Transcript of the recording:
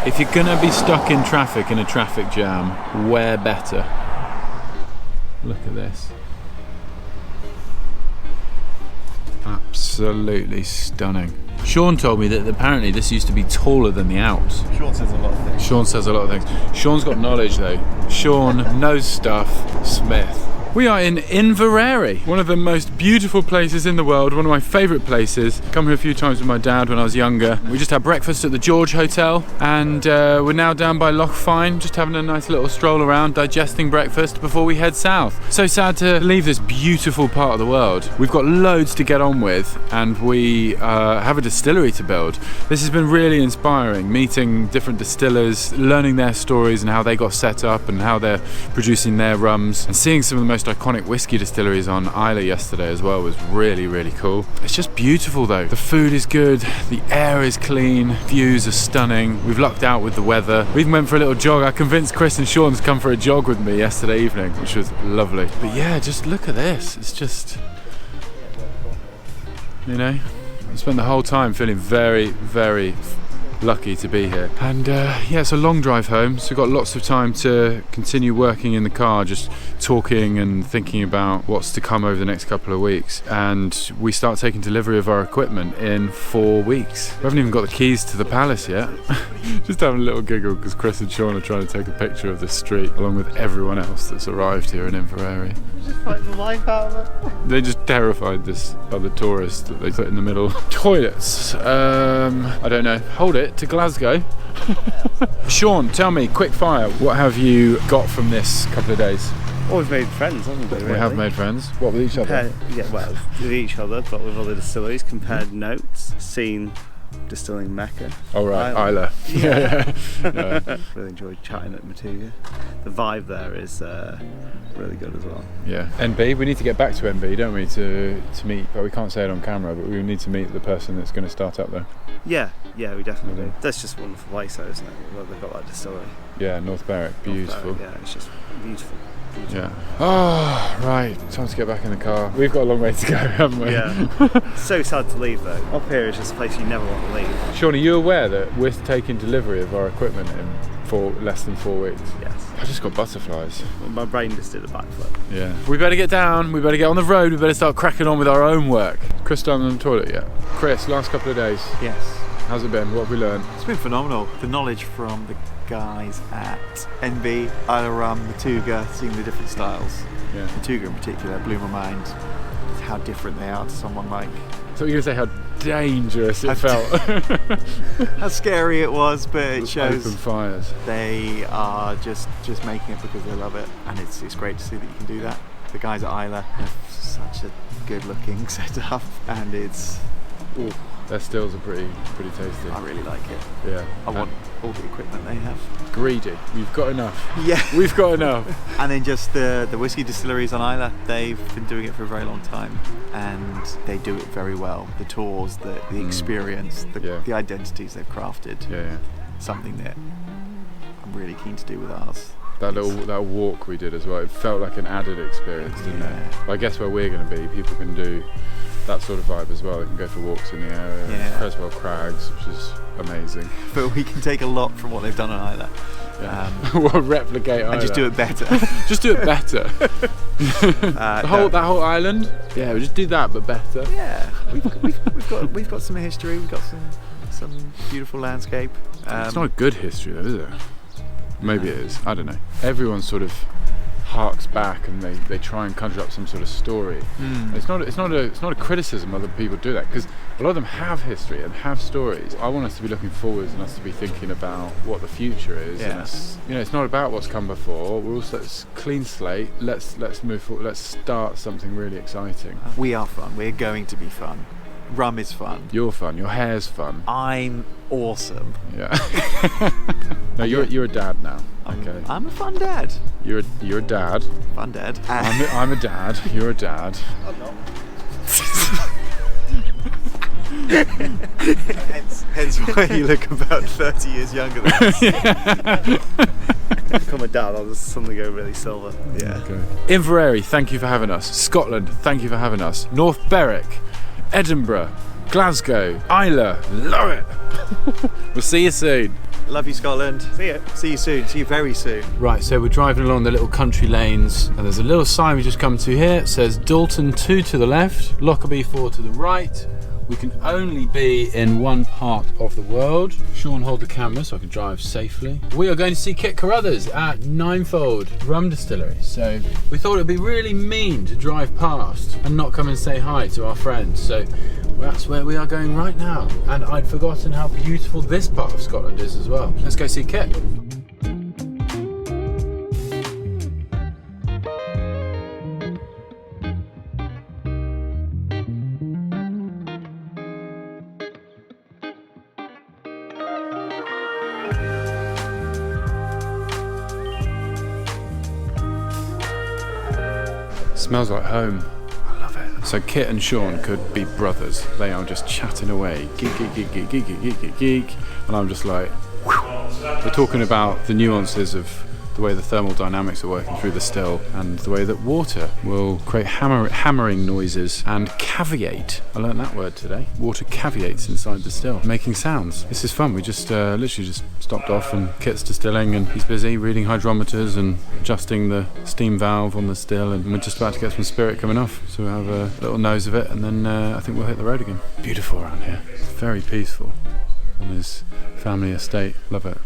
If you're gonna be stuck in traffic in a traffic jam, where better? Look at this. Absolutely stunning. Shaun told me that apparently this used to be taller than the Alps. Shaun says a lot of things. Shaun says a lot of things. Shaun's got knowledge though. Shaun knows stuff. Smith. We are in Inveraray, one of the most beautiful places in the world, one of my favourite places. Come here a few times with my dad when I was younger. We just had breakfast at the George Hotel, and we're now down by Lagavulin, just having a nice little stroll around, digesting breakfast before we head south. So sad to leave this beautiful part of the world. We've got loads to get on with, and we have a distillery to build. This has been really inspiring, meeting different distillers, learning their stories and how they got set up and how they're producing their rums, and seeing some of the most iconic whiskey distilleries on Islay yesterday as well was really, really cool. It's just beautiful though. The food is good, the air is clean, views are stunning. We've lucked out with the weather. We even went for a little jog. I convinced Chris and Shaun to come for a jog with me yesterday evening, which was lovely. But yeah, just look at this. It's just, you know, I spent the whole time feeling very, very lucky to be here. And yeah, it's a long drive home, so we've got lots of time to continue working in the car, just talking and thinking about what's to come over the next couple of weeks. And we start taking delivery of our equipment in 4 weeks. We haven't even got the keys to the palace yet. Just having a little giggle because Chris and Shaun are trying to take a picture of this street along with everyone else that's arrived here in Inveraray. Just fight the life out of it. They just terrified this other tourist that they put in the middle. Toilets, I don't know. Hold it to Glasgow. Shaun, tell me, quick fire, what have you got from this couple of days? Oh, we've made friends, haven't we? Really? We have made friends. What, with each other? Yeah, well, with each other, but with other distilleries, compared notes, seen distilling Mecca. Oh right, Islay. Yeah. Really enjoyed chatting at Matugga. The vibe there is really good as well. Yeah. NB, we need to get back to NB, don't we, to meet, but we can't say it on camera, but we need to meet the person that's going to start up there. Yeah, we definitely do. That's just a wonderful place though, isn't it? Where they've got that distillery. Yeah, North Berwick, beautiful. Yeah, it's just beautiful. Yeah. Oh, right. Time to get back in the car. We've got a long way to go, haven't we? Yeah. So sad to leave though. Up here is just a place you never want to leave. Shaun, are you aware that we're taking delivery of our equipment in for less than 4 weeks? Yes. I just got butterflies. Well, my brain just did a backflip. Yeah. We better get down. We better get on the road. We better start cracking on with our own work. Chris down on the toilet yet? Chris, last couple of days. Yes. How's it been? What have we learned? It's been phenomenal. The knowledge from the guys at NB, Islay Rum, Matugga, seeing the different styles. Yeah. Matugga in particular blew my mind how different they are to someone like... So you're going to say how dangerous it felt? How scary it was, but it shows open fires. They are just making it because they love it, and it's great to see that you can do that. The guys at Islay have such a good looking setup, and it's... Ooh. Their stills are pretty tasty. I really like it. Yeah. I want all the equipment they have. Greedy. We've got enough. Yeah. We've got enough. And then just the whiskey distilleries on Islay, they've been doing it for a very long time, and they do it very well. The tours, the experience, the identities they've crafted. Yeah. Something that I'm really keen to do with ours. That walk we did as well, it felt like an added experience, didn't it? Well, I guess where we're going to be, people can do that sort of vibe as well. They can go for walks in the area. Yeah. Creswell Crags, which is amazing. But we can take a lot from what they've done on Islay. Yeah. We'll replicate Islay. And just do it better. Just do it better. That whole island. Yeah, we just do that, but better. Yeah, we've got some history. We've got some beautiful landscape. It's not a good history though, is it? Maybe it is. I don't know. Everyone sort of harks back and they try and conjure up some sort of story. It's not a criticism other people do that, because a lot of them have history and have stories. I want us to be looking forwards and us to be thinking about what the future is. Yeah. And it's not about what's come before. We're also clean slate. Let's move forward. Let's start something really exciting. We are fun. We're going to be fun. Rum is fun. You're fun. Your hair's fun. I'm awesome. Yeah. No, you're a dad now. Okay. I'm a fun dad. You're a dad. Fun dad. I'm a dad. You're a dad. I'm not. hence why you look about 30 years younger than us. Become a dad, I'll just suddenly go really silver. Yeah. Okay. Inveraray, thank you for having us. Scotland, thank you for having us. North Berwick, Edinburgh, Glasgow, Islay, love it. We'll see you soon. Love you, Scotland. See you. See you soon. See you very soon. Right, so we're driving along the little country lanes, and there's a little sign we just come to here. It says Dalton 2 to the left, Lockerbie 4 to the right. We can only be in one part of the world. Shaun, hold the camera so I can drive safely. We are going to see Kit Carruthers at Ninefold Rum Distillery. So we thought it'd be really mean to drive past and not come and say hi to our friends. So that's where we are going right now. And I'd forgotten how beautiful this part of Scotland is as well. Let's go see Kit. Smells like home. I love it. So Kit and Shaun could be brothers. They are just chatting away. Geek, geek, geek, geek, geek, geek, geek, geek, geek. And I'm just like, whew. We're talking about the nuances of the way the thermal dynamics are working through the still and the way that water will create hammering noises and caveate. I learned that word today. Water caveates inside the still, making sounds. This is fun. We just literally just stopped off and Kit's distilling and he's busy reading hydrometers and adjusting the steam valve on the still, and we're just about to get some spirit coming off. So we'll have a little nose of it and then I think we'll hit the road again. Beautiful around here. Very peaceful. And this family estate. Love it.